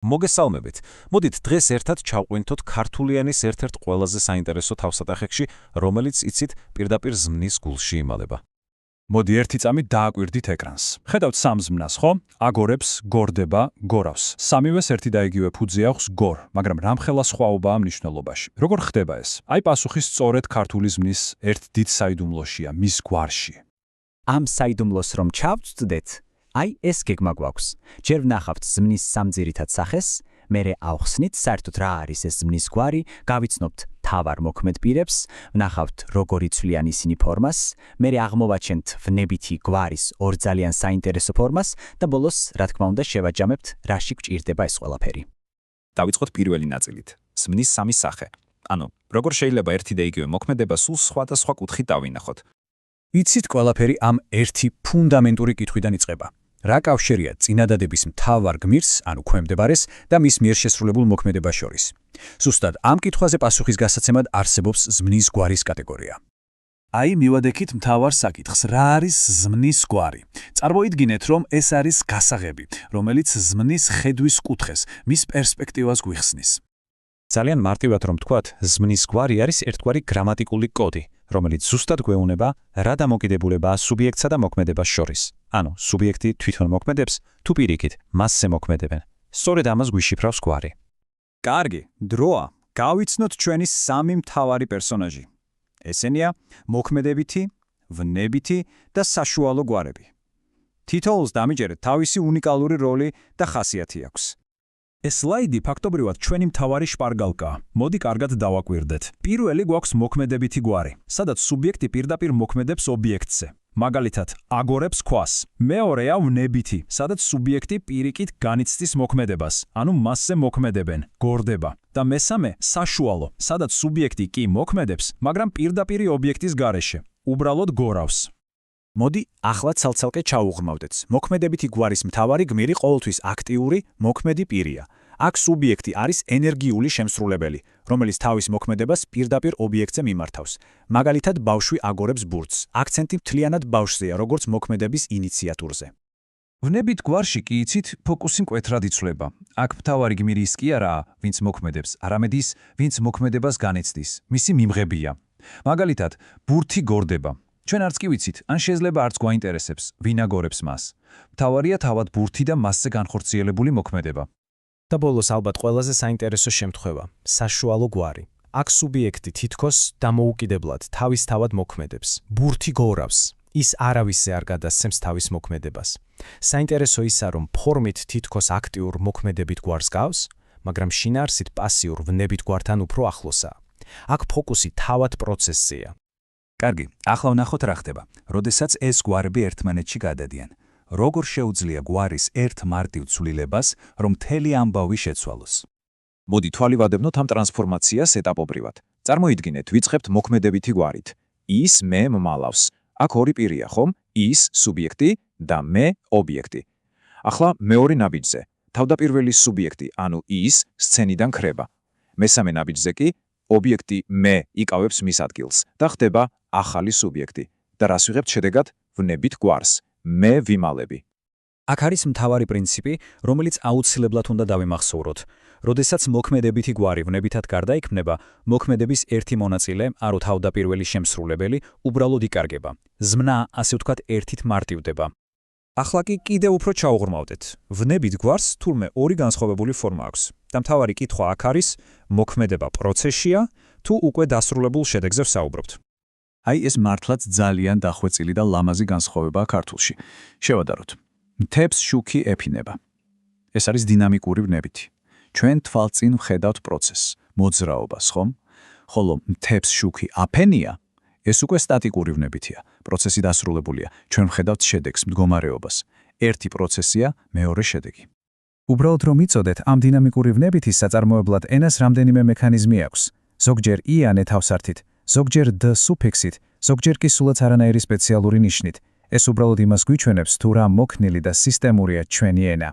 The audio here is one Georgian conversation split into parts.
მოგესალმებით. მოდით დღეს ერთად ჩავყვინთოთ ქართულიანის ერთ-ერთ ყველაზე საინტერესო თავსატეხებში, რომელიც იცით პირდაპირ ზმნის გულში იმალება. მოდი ერთი წამით დააკვირდით ეკრანს. ხედავთ სამ ზმნას, ხო? აგორებს, გორდება, გორავს. სამივეს ერთი და იგივე ფუძე აქვს გორ, მაგრამ რამხელა სხვაობაა მნიშვნელობაში. როგორ ხდება ეს? აი პასუხი სწორედ ქართული ზმნის ერთ დიდ საიდუმლოშია, მის გვარში. ამ საიდუმლოს რომ ჩავწვდეთ, აი ეს გეგმა გვაქვს. ჯერ ვნახავთ ზმნის სამძირითად სახეს, მერე ავხსნით საერთოდ რა არის ეს ზმნის გვარი, გავიცნობთ თავარ მოქმედ პირებს, ვნახავთ როგორ იცვლიან ისინი ფორმას, მერე აღმოვაჩენთ ვნებითი გვარის ორ ძალიან საინტერესო ფორმას და ბოლოს, რა თქმა უნდა, შევაჯამებთ, რაში გვჭირდება ეს ყველაფერი. დავიწყოთ პირველი ნაწილით. ზმნის სამი სახე. ანუ, როგორ შეიძლება ერთი და იგივე მოქმედება სულ სხვადასხვა კუთხით დავინახოთ. იცით, ყველაფერი ამ ერთი ფუნდამენტური კითხვიდან იწყება. რა კავშირია წინადადების მთავარ გმირს, ანუ ქვემდებარეს და მის მიერ შესრულებულ მოქმედებას შორის? ზუსტად ამ კითხვაზე პასუხის გასაცემად არსებობს ზმნის გვარის კატეგორია. აი მივადექით მთავარ საკითხს, რა არის ზმნის გვარი? წარმოიდგინეთ, რომ ეს არის გასაღები, რომელიც ზმნის ხედვის კუთხეს, მის პერსპექტივას გვიხსნის. ძალიან მარტივად რომ თქვათ, ზმნის გვარი არის ერთგვარი გრამატიკული კოდი, რომელიც ზუსტად გვეუბნება, რა დამოკიდებულებაა სუბიექტსა და მოქმედებას შორის. ანუ, სუბიექტი თვითონ მოქმედებს, თუ პირიქით, მასზე მოქმედებენ. სწორედ ამას გვიშიფრავს გვარი. კარგი, დროა. გავიცნოთ ჩვენი სამი მთავარი პერსონაჟი. ესენია მოქმედებითი, ვნებითი და საშუალო გვარები. თითოეულს დამიჯერეთ თავისი უნიკალური როლი და ხასიათი აქვს. ეს სლაიდი ფაქტობრივად ჩვენი მთავარი შპარგალკაა. მოდი კარგად დავაკვირდეთ. პირველი გვაქვს მოქმედებითი გვარი, სადაც სუბიექტი პირდაპირ მოქმედებს ობიექტზე. მაგალითად, აგორებს ქვას. მეორეა ვნებითი, სადაც სუბიექტი პირიქით განიცდის მოქმედებას, ანუ მასზე მოქმედებენ, გორდება. და მესამე, საშუალო, სადაც სუბიექტი კი მოქმედებს, მაგრამ პირდაპირ ობიექტის გარეშე, უბრალოდ გორავს. მოდი ახლა ცალ-ცალკე ჩაუღრმავდეთ. მოქმედებითი გვარის მთავარი გმირი ყოველთვის აქტიური, მოქმედი პირია. აქ სუბიექტი არის ენერგიული შემსრულებელი, რომელიც თავის მოქმედებას პირდაპირ ობიექტზე მიმართავს. მაგალითად, ბავშვი აგორებს ბურთს. აქცენტი მთლიანად ბავშვზეა, როგორც მოქმედების ინიციატორზე. ვნებით გვარში კი იცით, ფოკუსი მკვეთრად იცვლება. აქ მთავარი გმირი ის კი არაა, ვინც მოქმედებს, არამედ ის, ვინც მოქმედებას განიცდის. მისი მიმღებია. მაგალითად, ბურთი გორდება. ჩვენ არც კი ვიცით, ან შეიძლება არც გვაინტერესებს, ვინ აგორებს მას. მთავარია თავად ბურთი და მასზე განხორციელებული მოქმედება. და ბოლოს ალბათ ყველაზე საინტერესო შემთხვევა, საშუალო გვარი. აქ სუბიექტი თითქოს დამოუკიდებლად თავისთავად მოქმედებს. ბურთი გორავს. ის არავისზე არ გადასცემს თავის მოქმედებას. საინტერესო ისა, რომ ფორმით თითქოს აქტიურ მოქმედებით გვარს გავს, მაგრამ შინაარსით პასიურ ვნებით გვართან უფრო ახლოსაა. აქ ფოკუსი თავად პროცესზეა. კარგი, ახლა ვნახოთ რა ხდება, როდესაც ეს გვარები ერთმანეთში გადადიან. როგორ შეუძლია გვარის ერთ მარტივ ცვლილებას, რომ მთელი ამბავი შეცვალოს. მოდი თვალივადებნოთ ამ ტრანსფორმაციას ეტაპობრივად. წარმოიდგინეთ, ვიწყებთ მოქმედებითი გვარით. ის მე მმალავს. აქ ორი პირია, ხომ? ის სუბიექტი და მე ობიექტი. ახლა მეორე ნაბიჯზე. თავდაპირველი სუბიექტი, ანუ ის სცენიდან ქრება. მესამე ნაბიჯზე კი ობიექტი მე იკავებს მის ადგილს და ხდება ახალი სუბიექტი. და რას ვიღებთ შედეგად? ვნებით გვარს. მე ვიმალები. აქ არის მთავარი პრინციპი, რომელიც აუცილებლად უნდა დავიმახსოვროთ. როდესაც მოქმედებითი გვარი ვნებითად გარდაიქმნება, მოქმედების ერთი მონაწილე, არო თავდაპირველი შემსრულებელი, უბრალოდ იკარგება. ზმნა, ასე ვთქვათ, ერთით მარტივდება. ახლა კი კიდევ უფრო ჩაუღრმავდეთ. ვნებით გვარს თურმე ორი განსხვავებული ფორმა აქვს. და მთავარი კითხვა აქ არის, მოქმედება პროცესშია, თუ უკვე დასრულებულ შედეგზე ვსაუბრობთ. აი ეს მართლაც ძალიან დახვეწილი და ლამაზი განსხვავებაა ქართულში. შევადაროთ. მთებს შუქი ეფინება. ეს არის დინამიკური ვნებითი. ჩვენ თვალწინ ვხედავთ პროცესს, მოძრაობას, ხომ? ხოლო მთებს შუქი აფენია, ეს უკვე სტატიკური ვნებითია. პროცესი დასრულებულია. ჩვენ ვხედავთ შედეგს, მდგომარეობას. ერთი პროცესია, მეორე შედეგი. უბრალოდ რომ იცოდეთ, ამ დინამიკური ვნებითის საწარმოებლად ენას რამდენიმე მექანიზმი აქვს. ზოგჯერ იანე თავსართით, ზოგჯერ д სუფიქსით, ზოგჯერ კი სულაც არანაირი სპეციალური ნიშნით. ეს უბრალოდ იმას გვიჩვენებს, თუ რა მოქნილი და სისტემურია ჩვენი ენა.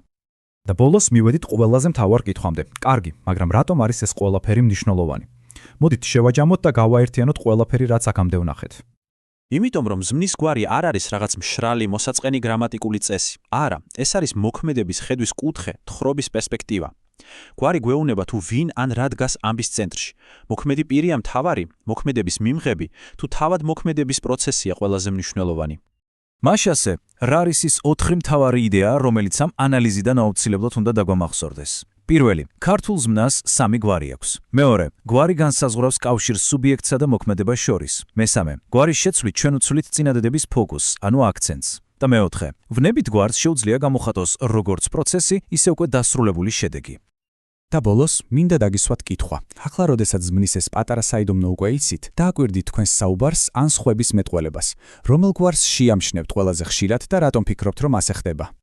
და ბოლოს მივედით ყველაზე მთავარ კითხვამდე. კარგი, მაგრამ რატომ არის ეს ყველაფერი მნიშვნელოვანი? მოდით შევაჯამოთ და გავაერთიანოთ ყველაფერი, რაც აქამდე ვნახეთ. იმიტომ რომ ზმნის გვარი არ არის რაღაც მშრალი მოსაწყენი გრამატიკული წესი. არა, ეს არის მოქმედების ხედვის კუთხე, თხრობის პერსპექტივა. გვარი გვეუბნება თუ ვინ ან რა დგას ამბის ცენტრში. მოქმედი პირი ან მთავარი, მოქმედების მიმღები, თუ თავად მოქმედების პროცესია ყველაზე მნიშვნელოვანი. მაშასე, რა არის ის 4 მთავარი იდეა, რომელიც ამ ანალიზიდან აუცილებლად უნდა დაგვამახსოვრდეს? პირველი, ქართულ ზმნას 3 გვარი აქვს. მეორე, გვარი განსაზღვრავს კავშირს სუბიექტსა და მოქმედებას შორის. მესამე, გვარის შეცვლით ჩვენ ვცვლით წინადადების ფოკუსს, ანუ აქცენტს. და მეოთხე, ვნებით გვარს შეუძლია გამოხატოს როგორც პროცესი, ისე უკვე დასრულებული შედეგი. და ბოლოს მინდა დაგისვათ კითხვა. ახლა როდესაც ზმნის ეს პატარა საიდუმლო უკვე იცით, დააკვირდით თქვენს საუბარს ან სხვების მეტყველებას. რომელ გვარს შეამჩნევთ ყველაზე ხშირად და რატომ ფიქრობთ, რომ ასე ხდება?